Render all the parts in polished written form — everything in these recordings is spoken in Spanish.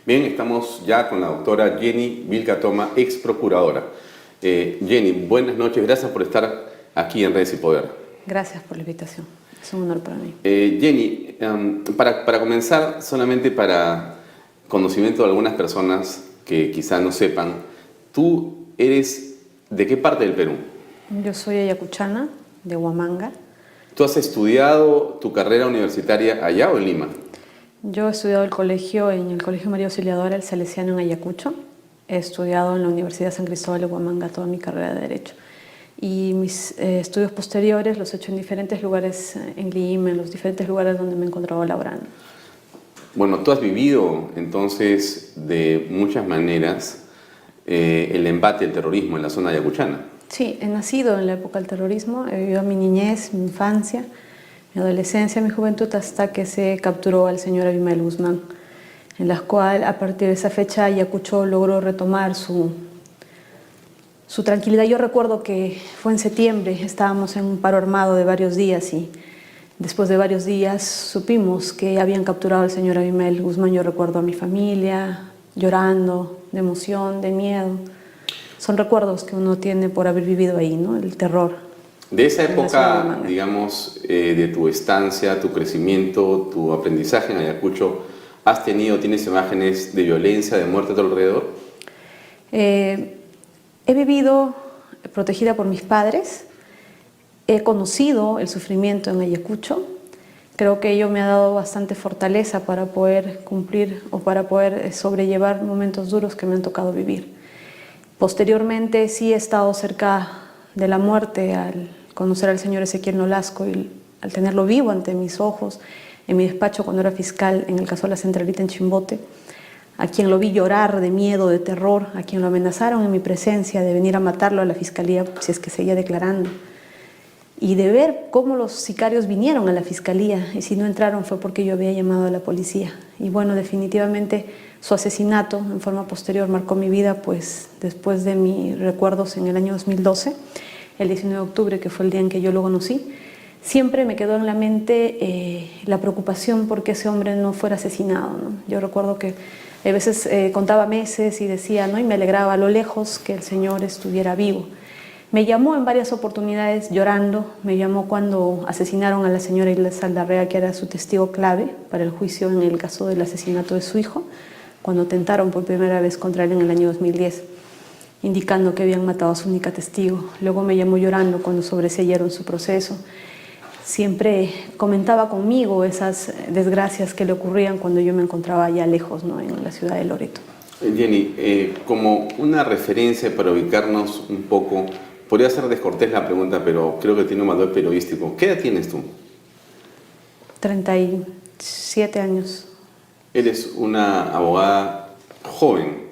Bien, estamos ya con la doctora Jenny Vilcatoma, ex procuradora. Jenny, buenas noches, gracias por estar aquí en Redes y Poder. Gracias por la invitación, es un honor para mí. Jenny, para comenzar, solamente para conocimiento de algunas personas que quizás no sepan, ¿tú eres de qué parte del Perú? Yo soy ayacuchana, de Huamanga. ¿Tú has estudiado tu carrera universitaria allá o en Lima? Yo he estudiado en el Colegio María Auxiliadora, el Salesiano en Ayacucho. He estudiado en la Universidad San Cristóbal de Huamanga toda mi carrera de Derecho. Y mis estudios posteriores los he hecho en diferentes lugares en Lima, en los diferentes lugares donde me he encontrado laborando. Bueno, tú has vivido entonces de muchas maneras el embate al terrorismo en la zona ayacuchana. Sí, he nacido en la época del terrorismo, he vivido mi niñez, mi infancia, mi adolescencia, mi juventud, hasta que se capturó al señor Abimael Guzmán, en la cual a partir de esa fecha Ayacucho logró retomar su tranquilidad. Yo recuerdo que fue en septiembre, estábamos en un paro armado de varios días y después de varios días supimos que habían capturado al señor Abimael Guzmán. Yo recuerdo a mi familia llorando, de emoción, de miedo. Son recuerdos que uno tiene por haber vivido ahí, ¿no? El terror. De esa época, digamos, de tu estancia, tu crecimiento, tu aprendizaje en Ayacucho, ¿tienes imágenes de violencia, de muerte a tu alrededor? He vivido protegida por mis padres, he conocido el sufrimiento en Ayacucho. Creo que ello me ha dado bastante fortaleza para poder cumplir o para poder sobrellevar momentos duros que me han tocado vivir. Posteriormente sí he estado cerca de la muerte al conocer al señor Ezequiel Nolasco y al tenerlo vivo ante mis ojos en mi despacho cuando era fiscal en el caso de la Centralita en Chimbote, a quien lo vi llorar de miedo, de terror, a quien lo amenazaron en mi presencia de venir a matarlo a la fiscalía si es que seguía declarando, y de ver cómo los sicarios vinieron a la fiscalía y si no entraron fue porque yo había llamado a la policía. Y bueno, definitivamente su asesinato en forma posterior marcó mi vida, pues después de mis recuerdos en el año 2012, el 19 de octubre, que fue el día en que yo lo conocí, siempre me quedó en la mente la preocupación por que ese hombre no fuera asesinado, ¿no? Yo recuerdo que a veces contaba meses y decía, ¿no? Y me alegraba a lo lejos que el señor estuviera vivo. Me llamó en varias oportunidades llorando, me llamó cuando asesinaron a la señora Iglesias Aldarrea, que era su testigo clave para el juicio en el caso del asesinato de su hijo, cuando tentaron por primera vez contra él en el año 2010, indicando que habían matado a su única testigo. Luego me llamó llorando cuando sobreseyeron su proceso. Siempre comentaba conmigo esas desgracias que le ocurrían cuando yo me encontraba allá lejos, ¿no? En la ciudad de Loreto. Jenny, como una referencia para ubicarnos un poco, podría ser descortés la pregunta, pero creo que tiene un valor periodístico. ¿Qué edad tienes tú? 37 años. Eres una abogada joven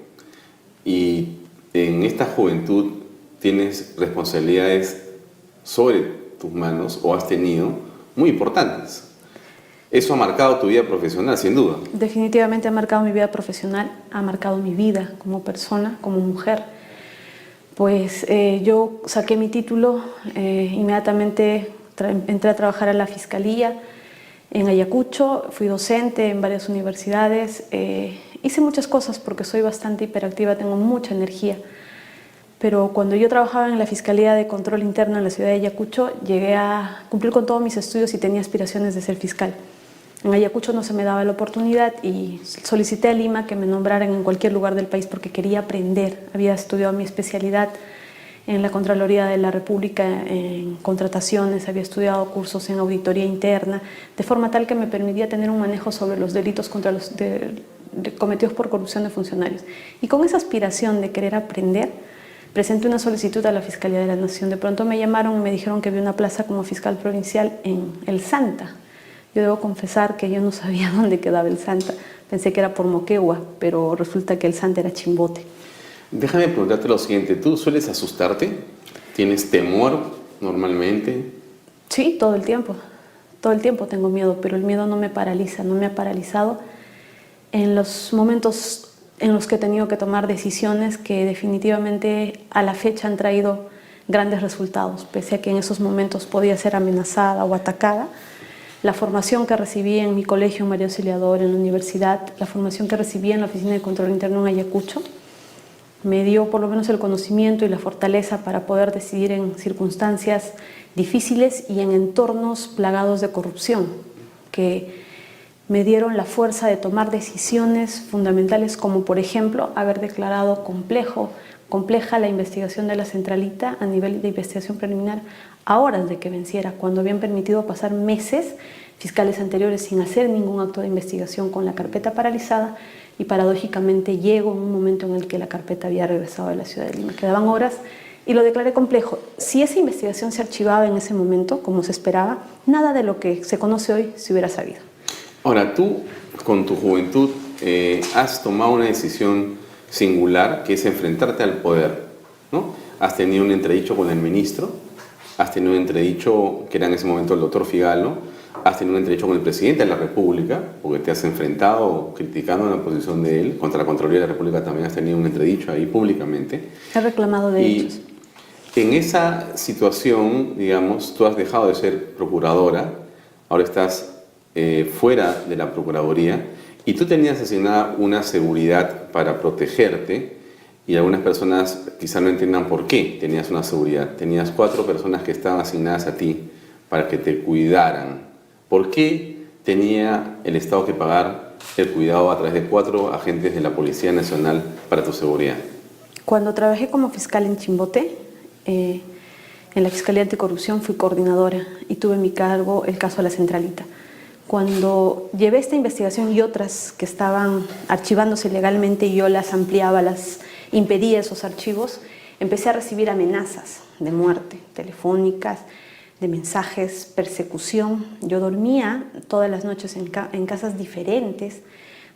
y en esta juventud tienes responsabilidades sobre tus manos, o has tenido, muy importantes. Eso ha marcado tu vida profesional, sin duda. Definitivamente ha marcado mi vida profesional, ha marcado mi vida como persona, como mujer. Pues yo saqué mi título, inmediatamente entré a trabajar a la Fiscalía en Ayacucho, fui docente en varias universidades, hice muchas cosas porque soy bastante hiperactiva, tengo mucha energía. Pero cuando yo trabajaba en la Fiscalía de Control Interno en la ciudad de Ayacucho, llegué a cumplir con todos mis estudios y tenía aspiraciones de ser fiscal. En Ayacucho no se me daba la oportunidad y solicité a Lima que me nombraran en cualquier lugar del país porque quería aprender. Había estudiado mi especialidad en la Contraloría de la República en contrataciones, había estudiado cursos en auditoría interna, de forma tal que me permitía tener un manejo sobre los delitos cometidos por corrupción de funcionarios. Y con esa aspiración de querer aprender, presenté una solicitud a la Fiscalía de la Nación. De pronto me llamaron y me dijeron que había una plaza como fiscal provincial en El Santa. Yo debo confesar que yo no sabía dónde quedaba El Santa. Pensé que era por Moquegua, pero resulta que El Santa era Chimbote. Déjame preguntarte lo siguiente. ¿Tú sueles asustarte? ¿Tienes temor normalmente? Sí, todo el tiempo. Todo el tiempo tengo miedo, pero el miedo no me paraliza, no me ha paralizado en los momentos en los que he tenido que tomar decisiones que definitivamente a la fecha han traído grandes resultados, pese a que en esos momentos podía ser amenazada o atacada. la formación que recibí en mi colegio María Auxiliadora, en la universidad, la formación que recibí en la Oficina de Control Interno en Ayacucho, me dio por lo menos el conocimiento y la fortaleza para poder decidir en circunstancias difíciles y en entornos plagados de corrupción, que me dieron la fuerza de tomar decisiones fundamentales, como por ejemplo haber declarado compleja la investigación de la Centralita a nivel de investigación preliminar a horas de que venciera, cuando habían permitido pasar meses fiscales anteriores sin hacer ningún acto de investigación con la carpeta paralizada, y paradójicamente llego en un momento en el que la carpeta había regresado a la ciudad de Lima. Quedaban horas y lo declaré complejo. Si esa investigación se archivaba en ese momento, como se esperaba, nada de lo que se conoce hoy se hubiera sabido. Ahora, tú, con tu juventud, has tomado una decisión singular, que es enfrentarte al poder, ¿no? Has tenido un entredicho con el ministro, has tenido un entredicho, que era en ese momento el doctor Figalo, has tenido un entredicho con el presidente de la República, porque te has enfrentado criticando la posición de él, contra la Contraloría de la República también has tenido un entredicho ahí públicamente. He reclamado derechos. Y en esa situación, digamos, tú has dejado de ser procuradora, ahora estás fuera de la Procuraduría, y tú tenías asignada una seguridad para protegerte, y algunas personas quizá no entiendan por qué tenías una seguridad. Tenías 4 personas que estaban asignadas a ti para que te cuidaran. ¿Por qué tenía el Estado que pagar el cuidado a través de 4 agentes de la Policía Nacional para tu seguridad? Cuando trabajé como fiscal en Chimbote, en la Fiscalía Anticorrupción, fui coordinadora y tuve en mi cargo el caso de la Centralita. Cuando llevé esta investigación y otras que estaban archivándose ilegalmente y yo las ampliaba, las impedía esos archivos, empecé a recibir amenazas de muerte, telefónicas, de mensajes, persecución. Yo dormía todas las noches en casas diferentes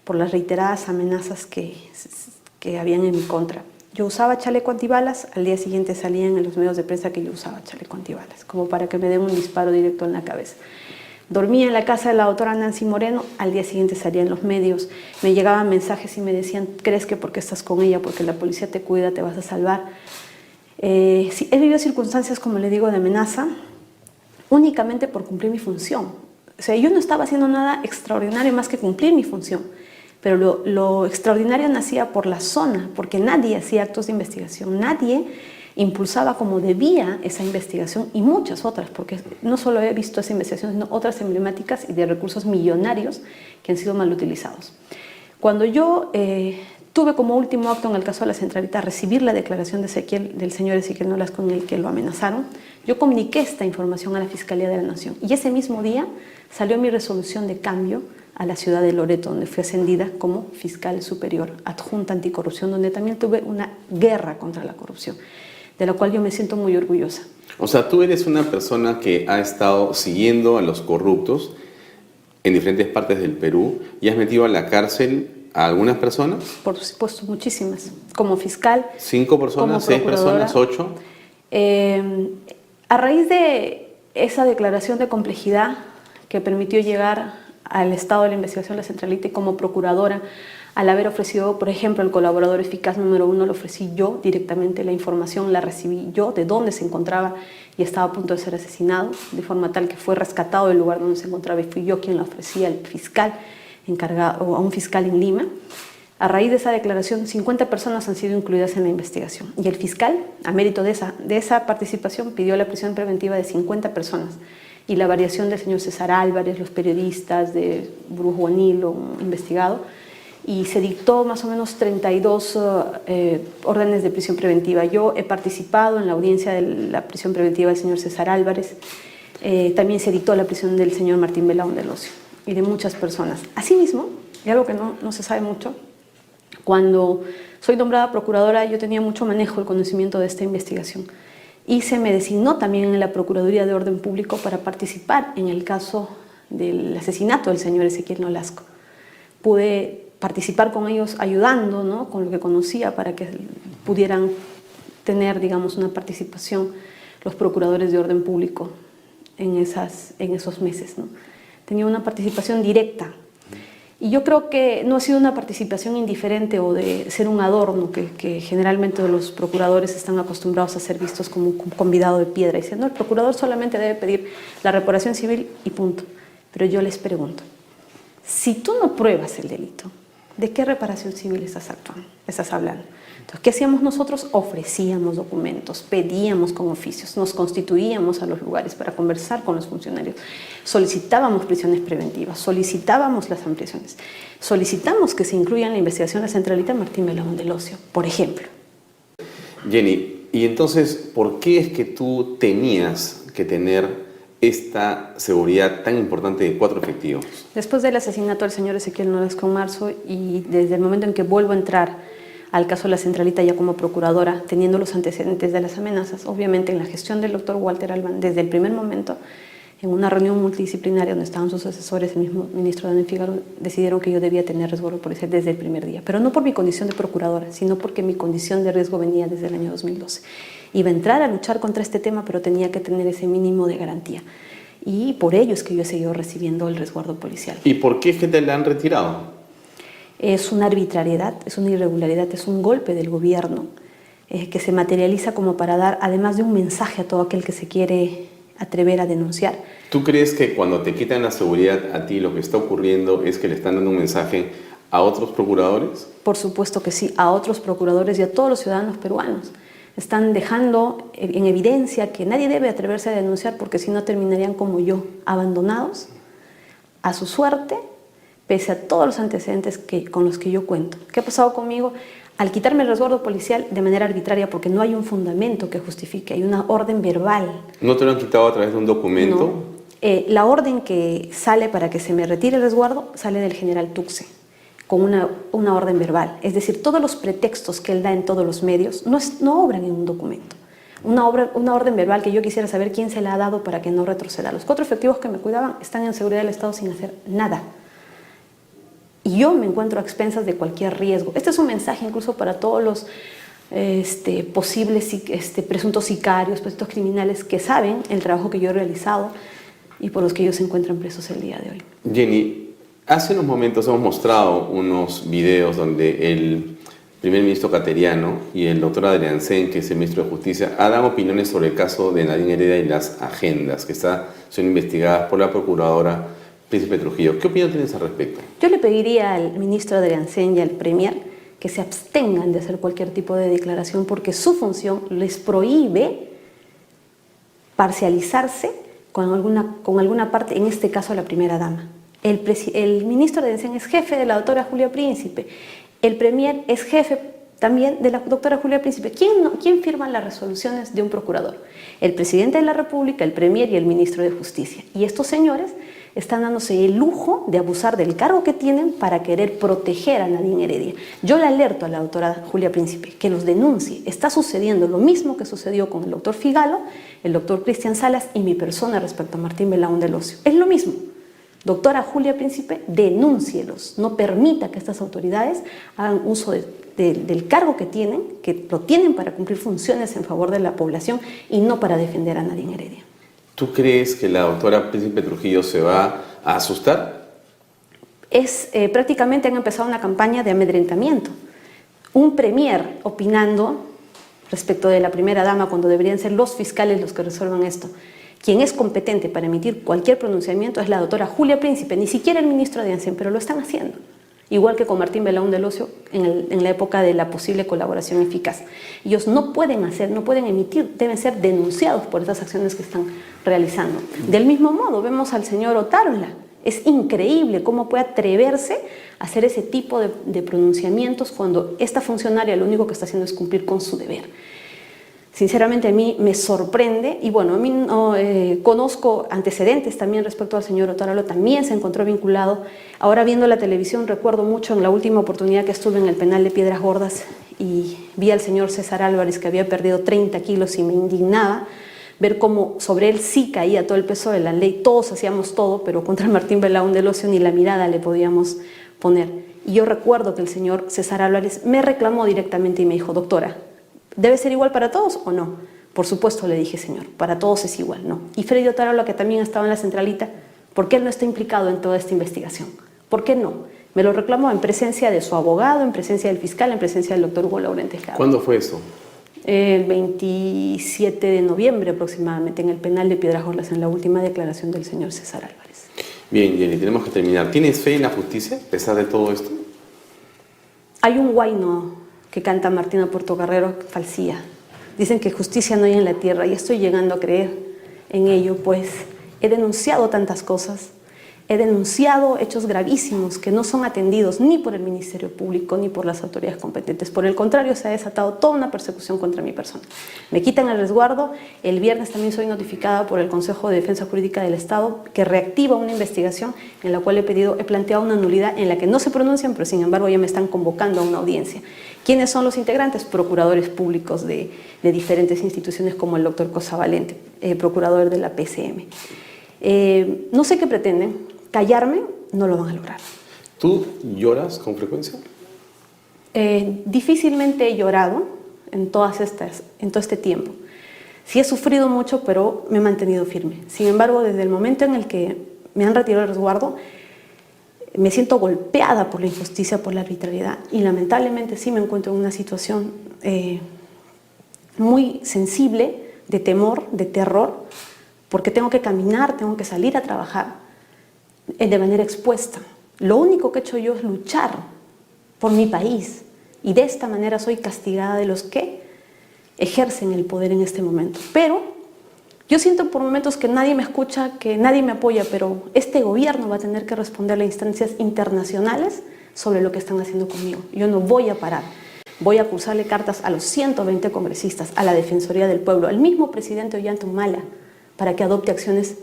por las reiteradas amenazas que habían en mi contra. Yo usaba chaleco antibalas, al día siguiente salían en los medios de prensa que yo usaba chaleco antibalas, como para que me den un disparo directo en la cabeza. Dormía en la casa de la doctora Nancy Moreno, al día siguiente salía en los medios, me llegaban mensajes y me decían, ¿crees que porque estás con ella, porque la policía te cuida, te vas a salvar? Sí, he vivido circunstancias, como le digo, de amenaza, únicamente por cumplir mi función. O sea, yo no estaba haciendo nada extraordinario más que cumplir mi función, pero lo extraordinario nacía por la zona, porque nadie hacía actos de investigación, nadie impulsaba como debía esa investigación y muchas otras, porque no solo he visto esa investigación, sino otras emblemáticas y de recursos millonarios que han sido mal utilizados. Cuando yo tuve como último acto en el caso de la Centralita recibir la declaración del señor Ezequiel Nolasco en el que lo amenazaron, yo comuniqué esta información a la Fiscalía de la Nación y ese mismo día salió mi resolución de cambio a la ciudad de Loreto, donde fui ascendida como fiscal superior adjunta anticorrupción, donde también tuve una guerra contra la corrupción, de la cual yo me siento muy orgullosa. O sea, tú eres una persona que ha estado siguiendo a los corruptos en diferentes partes del Perú y has metido a la cárcel a algunas personas. Por supuesto, muchísimas. Como fiscal. 5 personas, 6 personas, 8. A raíz de esa declaración de complejidad que permitió llegar al estado de la investigación de la Centralita y como procuradora, al haber ofrecido, por ejemplo, el colaborador eficaz número 1, lo ofrecí yo directamente, la información la recibí yo de dónde se encontraba y estaba a punto de ser asesinado, de forma tal que fue rescatado del lugar donde se encontraba y fui yo quien la ofrecía al fiscal encargado, o a un fiscal en Lima. A raíz de esa declaración, 50 personas han sido incluidas en la investigación y el fiscal, a mérito de esa participación, pidió la prisión preventiva de 50 personas y la variación del señor César Álvarez, los periodistas de Brujo Anilo, un investigado, y se dictó más o menos 32 órdenes de prisión preventiva. Yo he participado en la audiencia de la prisión preventiva del señor César Álvarez, también se dictó la prisión del señor Martín Belaún del Ocio y de muchas personas. Asimismo, y algo que no se sabe mucho, cuando soy nombrada procuradora yo tenía mucho manejo del conocimiento de esta investigación y se me designó también en la Procuraduría de Orden Público para participar en el caso del asesinato del señor Ezequiel Nolasco. Pude participar con ellos ayudando, ¿no?, con lo que conocía para que pudieran tener, digamos, una participación los procuradores de orden público en esos meses, ¿no? Tenía una participación directa y yo creo que no ha sido una participación indiferente o de ser un adorno que generalmente los procuradores están acostumbrados a ser vistos como un convidado de piedra diciendo el procurador solamente debe pedir la reparación civil y punto. Pero yo les pregunto, si tú no pruebas el delito, ¿de qué reparación civil estás hablando? Entonces, ¿qué hacíamos nosotros? Ofrecíamos documentos, pedíamos con oficios, nos constituíamos a los lugares para conversar con los funcionarios, solicitábamos prisiones preventivas, solicitábamos las ampliaciones, solicitamos que se incluya en la investigación la centralita Martín Belaúnde del Ocio, por ejemplo. Jenny, y entonces, ¿por qué es que tú tenías que tener esta seguridad tan importante de 4 efectivos? Después del asesinato del señor Ezequiel Nolasco en marzo y desde el momento en que vuelvo a entrar al caso de la centralita ya como procuradora, teniendo los antecedentes de las amenazas, obviamente en la gestión del doctor Walter Alban, desde el primer momento, en una reunión multidisciplinaria donde estaban sus asesores, el mismo ministro Daniel Figueroa, decidieron que yo debía tener resguardo policial desde el primer día, pero no por mi condición de procuradora, sino porque mi condición de riesgo venía desde el año 2012. Iba a entrar a luchar contra este tema, pero tenía que tener ese mínimo de garantía. Y por ello es que yo he seguido recibiendo el resguardo policial. ¿Y por qué es que te la han retirado? Es una arbitrariedad, es una irregularidad, es un golpe del gobierno que se materializa como para dar, además de un mensaje a todo aquel que se quiere atrever a denunciar. ¿Tú crees que cuando te quitan la seguridad a ti lo que está ocurriendo es que le están dando un mensaje a otros procuradores? Por supuesto que sí, a otros procuradores y a todos los ciudadanos peruanos. Están dejando en evidencia que nadie debe atreverse a denunciar porque si no terminarían como yo, abandonados a su suerte, pese a todos los antecedentes con los que yo cuento. ¿Qué ha pasado conmigo? Al quitarme el resguardo policial de manera arbitraria porque no hay un fundamento que justifique, hay una orden verbal. ¿No te lo han quitado a través de un documento? No. La orden que sale para que se me retire el resguardo sale del general Tuxe, con una orden verbal. Es decir, todos los pretextos que él da en todos los medios no obran en un documento. Una orden verbal que yo quisiera saber quién se la ha dado para que no retroceda. Los 4 efectivos que me cuidaban están en seguridad del Estado sin hacer nada. Y yo me encuentro a expensas de cualquier riesgo. Este es un mensaje incluso para todos los posibles presuntos sicarios, presuntos criminales que saben el trabajo que yo he realizado y por los que ellos se encuentran presos el día de hoy. Jenny, hace unos momentos hemos mostrado unos videos donde el primer ministro cateriano y el doctor Adrián Sen, que es el ministro de Justicia, han dado opiniones sobre el caso de Nadine Heredia y las agendas que son investigadas por la procuradora Príncipe Trujillo. ¿Qué opinión tienes al respecto? Yo le pediría al ministro Adrián Sen y al premier que se abstengan de hacer cualquier tipo de declaración porque su función les prohíbe parcializarse con alguna parte, en este caso la primera dama. El ministro Adrián Sen es jefe de la doctora Julia Príncipe. El premier es jefe también de la doctora Julia Príncipe. ¿Quién firma las resoluciones de un procurador? El presidente de la República, el premier y el ministro de Justicia. Y estos señores están dándose el lujo de abusar del cargo que tienen para querer proteger a Nadine Heredia. Yo le alerto a la doctora Julia Príncipe que los denuncie. Está sucediendo lo mismo que sucedió con el doctor Figalo, el doctor Cristian Salas y mi persona respecto a Martín Belaúnde del Ocio. Es lo mismo. Doctora Julia Príncipe, denúncielos. No permita que estas autoridades hagan uso del cargo que lo tienen para cumplir funciones en favor de la población y no para defender a Nadine Heredia. ¿Tú crees que la doctora Príncipe Trujillo se va a asustar? Prácticamente han empezado una campaña de amedrentamiento. Un premier opinando respecto de la primera dama cuando deberían ser los fiscales los que resuelvan esto. Quien es competente para emitir cualquier pronunciamiento es la doctora Julia Príncipe, ni siquiera el ministro de Ancén, pero lo están haciendo. Igual que con Martín Belaúnde del Ocio en la época de la posible colaboración eficaz. Ellos no pueden emitir, deben ser denunciados por esas acciones que están realizando. Del mismo modo, vemos al señor Otárola. Es increíble cómo puede atreverse a hacer ese tipo de pronunciamientos cuando esta funcionaria lo único que está haciendo es cumplir con su deber. Sinceramente a mí me sorprende y bueno, a mí conozco antecedentes también respecto al señor Otárola, también se encontró vinculado. Ahora viendo la televisión recuerdo mucho en la última oportunidad que estuve en el penal de Piedras Gordas y vi al señor César Álvarez que había perdido 30 kilos y me indignaba ver cómo sobre él sí caía todo el peso de la ley, todos hacíamos todo, pero contra Martín Belaúnde del Ocio ni la mirada le podíamos poner. Y yo recuerdo que el señor César Álvarez me reclamó directamente y me dijo, doctora, ¿debe ser igual para todos o no? Por supuesto, le dije, señor, para todos es igual, ¿no? Y Freddy Otárola, que también estaba en la centralita, ¿por qué él no está implicado en toda esta investigación? ¿Por qué no? Me lo reclamó en presencia de su abogado, en presencia del fiscal, en presencia del doctor Hugo Laurentes Jara. ¿Cuándo fue eso? El 27 de noviembre aproximadamente, en el penal de Piedras Gordas, en la última declaración del señor César Álvarez. Bien, Jenny, tenemos que terminar. ¿Tienes fe en la justicia a pesar de todo esto? Hay un guayno que canta Martina Portocarrero, falsía. Dicen que justicia no hay en la tierra y estoy llegando a creer en ello, pues he denunciado tantas cosas, he denunciado hechos gravísimos que no son atendidos ni por el Ministerio Público ni por las autoridades competentes. Por el contrario, se ha desatado toda una persecución contra mi persona. Me quitan el resguardo. El viernes también soy notificada por el Consejo de Defensa Jurídica del Estado que reactiva una investigación en la cual he planteado una nulidad en la que no se pronuncian, pero sin embargo ya me están convocando a una audiencia. ¿Quiénes son los integrantes? Procuradores públicos de diferentes instituciones como el doctor Cosa Valente, procurador de la PCM. No sé qué pretenden. Callarme no lo van a lograr. ¿Tú lloras con frecuencia? Difícilmente he llorado en todo este tiempo. Sí he sufrido mucho, pero me he mantenido firme. Sin embargo, desde el momento en el que me han retirado el resguardo, me siento golpeada por la injusticia, por la arbitrariedad y lamentablemente sí me encuentro en una situación muy sensible de temor, de terror, porque tengo que caminar, tengo que salir a trabajar de manera expuesta. Lo único que he hecho yo es luchar por mi país y de esta manera soy castigada de los que ejercen el poder en este momento. Pero yo siento por momentos que nadie me escucha, que nadie me apoya, pero este gobierno va a tener que responder a instancias internacionales sobre lo que están haciendo conmigo. Yo no voy a parar. Voy a cursarle cartas a los 120 congresistas, a la Defensoría del Pueblo, al mismo presidente Ollanta Humala, para que adopte acciones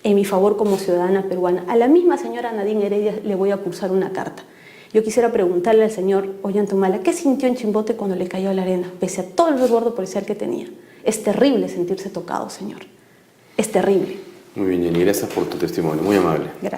en mi favor como ciudadana peruana. A la misma señora Nadine Heredia le voy a cursar una carta. Yo quisiera preguntarle al señor Ollanta Humala qué sintió en Chimbote cuando le cayó a la arena, pese a todo el resguardo policial que tenía. Es terrible sentirse tocado, señor. Es terrible. Muy bien, Jenny, gracias por tu testimonio, muy amable. Gracias.